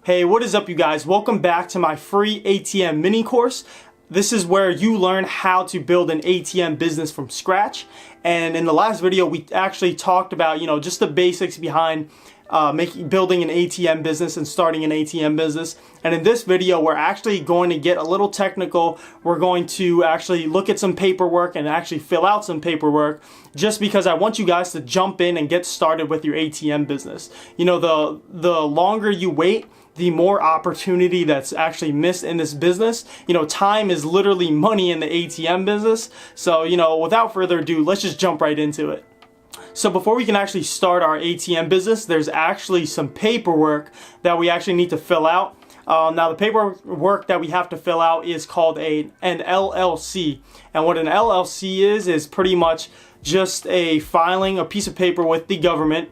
Hey, what is up you guys? Welcome back to my free ATM mini course. This is where you learn how to build an ATM business from scratch. And in the last video, we actually talked about, just the basics behind building an ATM business and starting an ATM business. And in this video, we're actually going to get a little technical. We're going to actually look at some paperwork and actually fill out some paperwork, just because I want you guys to jump in and get started with your ATM business. The longer you wait, the more opportunity that's actually missed in this business. Time is literally money in the ATM business. So, without further ado, let's just jump right into it. So before we can actually start our ATM business, there's actually some paperwork that we actually need to fill out. Now the paperwork that we have to fill out is called an LLC. And what an LLC is pretty much just a piece of paper with the government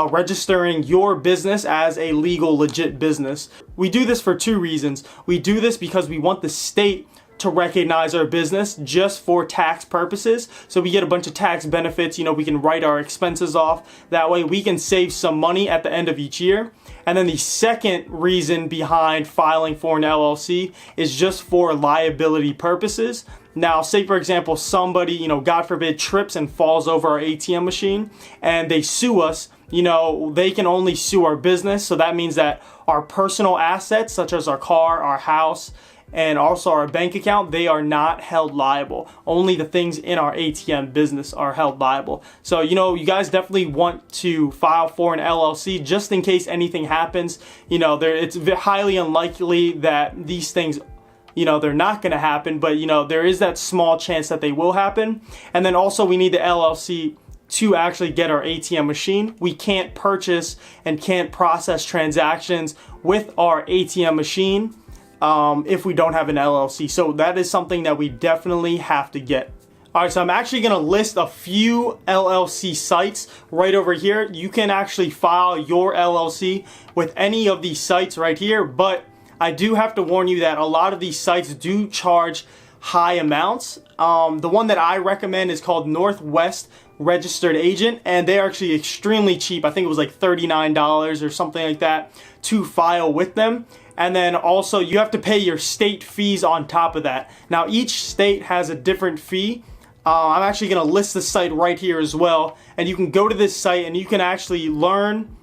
registering your business as a legal, legit business. We do this for two reasons. We do this because we want the state to recognize our business just for tax purposes. So we get a bunch of tax benefits. We can write our expenses off. That way we can save some money at the end of each year. And then the second reason behind filing for an LLC is just for liability purposes. Now, say for example, somebody, God forbid, trips and falls over our ATM machine and they sue us. They can only sue our business. So that means that our personal assets, such as our car, our house, and also our bank account, they are not held liable. Only the things in our ATM business are held liable. So, you guys definitely want to file for an LLC just in case anything happens. It's highly unlikely that these things, they're not going to happen, but, there is that small chance that they will happen. And then also we need the LLC to actually get our ATM machine. We can't purchase and can't process transactions with our ATM machine if we don't have an LLC. So that is something that we definitely have to get. Alright, so I'm actually going to list a few LLC sites right over here. You can actually file your LLC with any of these sites right here, but I do have to warn you that a lot of these sites do charge high amounts. The one that I recommend is called Northwest Registered Agent, and they're actually extremely cheap. I think it was like $39 or something like that to file with them. And then also you have to pay your state fees on top of that. Now each state has a different fee. I'm actually going to list the site right here as well, and you can go to this site and you can actually learn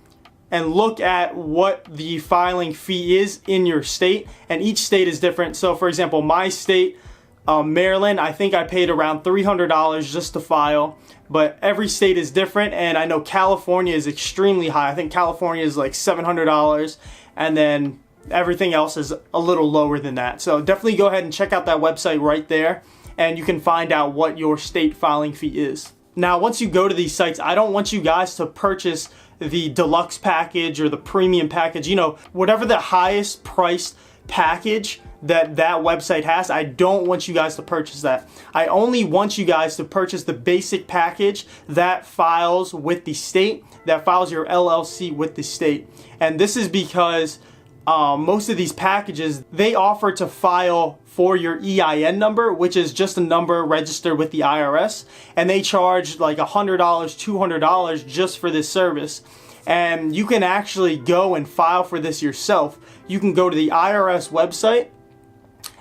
and look at what the filing fee is in your state, and each state is different. So for example, my state, Maryland, I think I paid around $300 just to file, but every state is different. And I know California is extremely high. I think California is like $700, and then everything else is a little lower than that. So definitely go ahead and check out that website right there, and you can find out what your state filing fee is. Now, once you go to these sites, I don't want you guys to purchase the deluxe package or the premium package, whatever the highest priced package that website has. I don't want you guys to purchase that. I only want you guys to purchase the basic package that files with the state, that files your LLC with the state. And this is because most of these packages, they offer to file for your EIN number, which is just a number registered with the IRS, and they charge like $100, $200 just for this service. And you can actually go and file for this yourself. You can go to the IRS website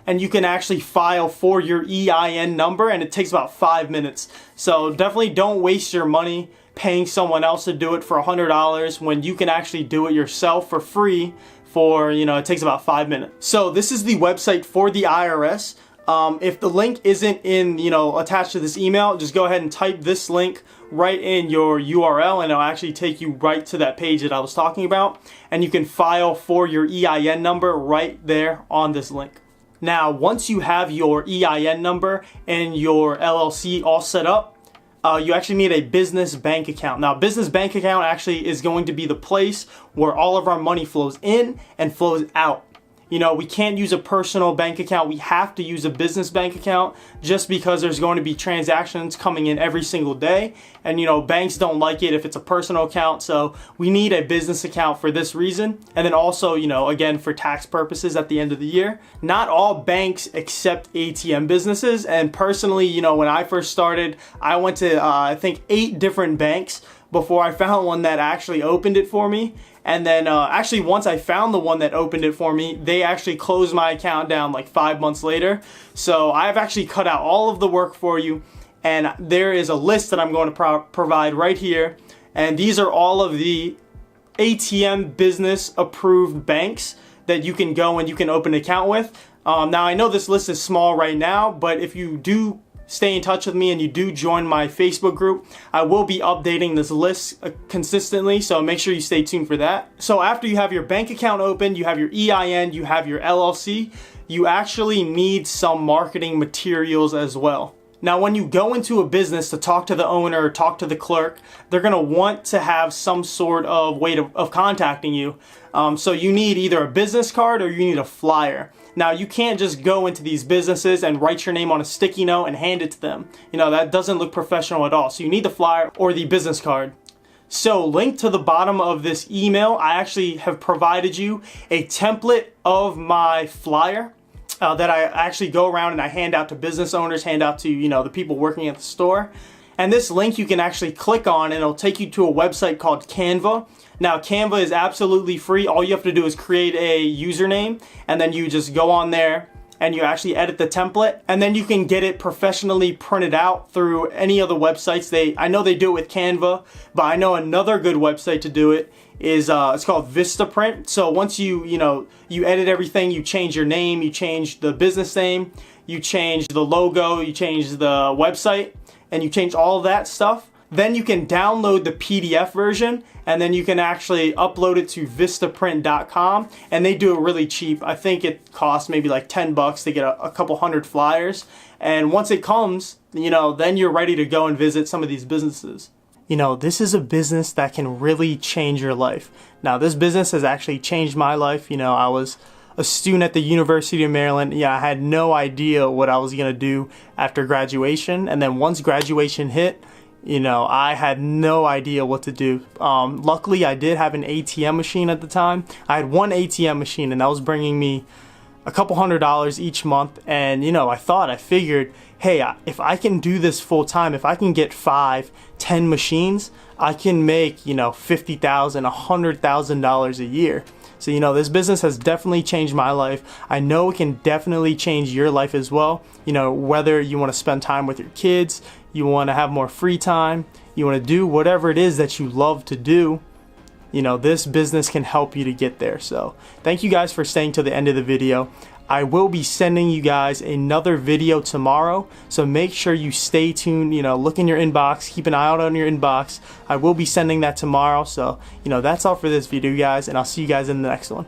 and you can actually file for your EIN number, and it takes about 5 minutes. So definitely don't waste your money paying someone else to do it for $100 when you can actually do it yourself for free for, it takes about 5 minutes. So this is the website for the IRS. If the link isn't attached to this email, just go ahead and type this link right in your URL, and it'll actually take you right to that page that I was talking about. And you can file for your EIN number right there on this link. Now, once you have your EIN number and your LLC all set up, you actually need a business bank account. Now, business bank account actually is going to be the place where all of our money flows in and flows out. We can't use a personal bank account. We have to use a business bank account just because there's going to be transactions coming in every single day. And, banks don't like it if it's a personal account. So we need a business account for this reason. And then also, again, for tax purposes at the end of the year. Not all banks accept ATM businesses. And personally, when I first started, I went to, I think 8 different banks before I found one that actually opened it for me. And then actually once I found the one that opened it for me, they actually closed my account down like 5 months later. So I've actually cut out all of the work for you, and there is a list that I'm going to provide right here. And these are all of the ATM business approved banks that you can go and you can open an account with. Now I know this list is small right now, but if you do stay in touch with me and you do join my Facebook group, I will be updating this list consistently, so make sure you stay tuned for that. So after you have your bank account open, you have your EIN, you have your LLC, you actually need some marketing materials as well. Now when you go into a business to talk to the owner or talk to the clerk, they're going to want to have some sort of way of contacting you. So you need either a business card or you need a flyer. Now you can't just go into these businesses and write your name on a sticky note and hand it to them. You know, that doesn't look professional at all. So you need the flyer or the business card. So linked to the bottom of this email, I actually have provided you a template of my flyer that I actually go around and I hand out to business owners, hand out to, you know, the people working at the store. And this link you can actually click on and it'll take you to a website called Canva. Now Canva is absolutely free. All you have to do is create a username and then you just go on there and you actually edit the template, and then you can get it professionally printed out through any of the websites. I know they do it with Canva, but I know another good website to do it is it's called Vistaprint. So once you edit everything, you change your name, you change the business name, you change the logo, you change the website, and you change all that stuff, then you can download the PDF version and then you can actually upload it to vistaprint.com, and they do it really cheap. I think it costs maybe like $10 to get a couple hundred flyers, and once it comes, then you're ready to go and visit some of these businesses. This is a business that can really change your life. Now this business has actually changed my life. I was a student at the University of Maryland. I had no idea what I was gonna do after graduation, and then once graduation hit, I had no idea what to do. Luckily, I did have an ATM machine at the time. I had one ATM machine, and that was bringing me a couple $100s each month. And I figured, hey, if I can do this full time, if I can get 5, 10 machines, I can make $50,000, $100,000 a year. So this business has definitely changed my life. I know it can definitely change your life as well. Whether you want to spend time with your kids, you want to have more free time, you want to do whatever it is that you love to do, this business can help you to get there. So thank you guys for staying till the end of the video. I will be sending you guys another video tomorrow, so make sure you stay tuned. Look in your inbox, keep an eye out on your inbox. I will be sending that tomorrow. So that's all for this video, guys, and I'll see you guys in the next one.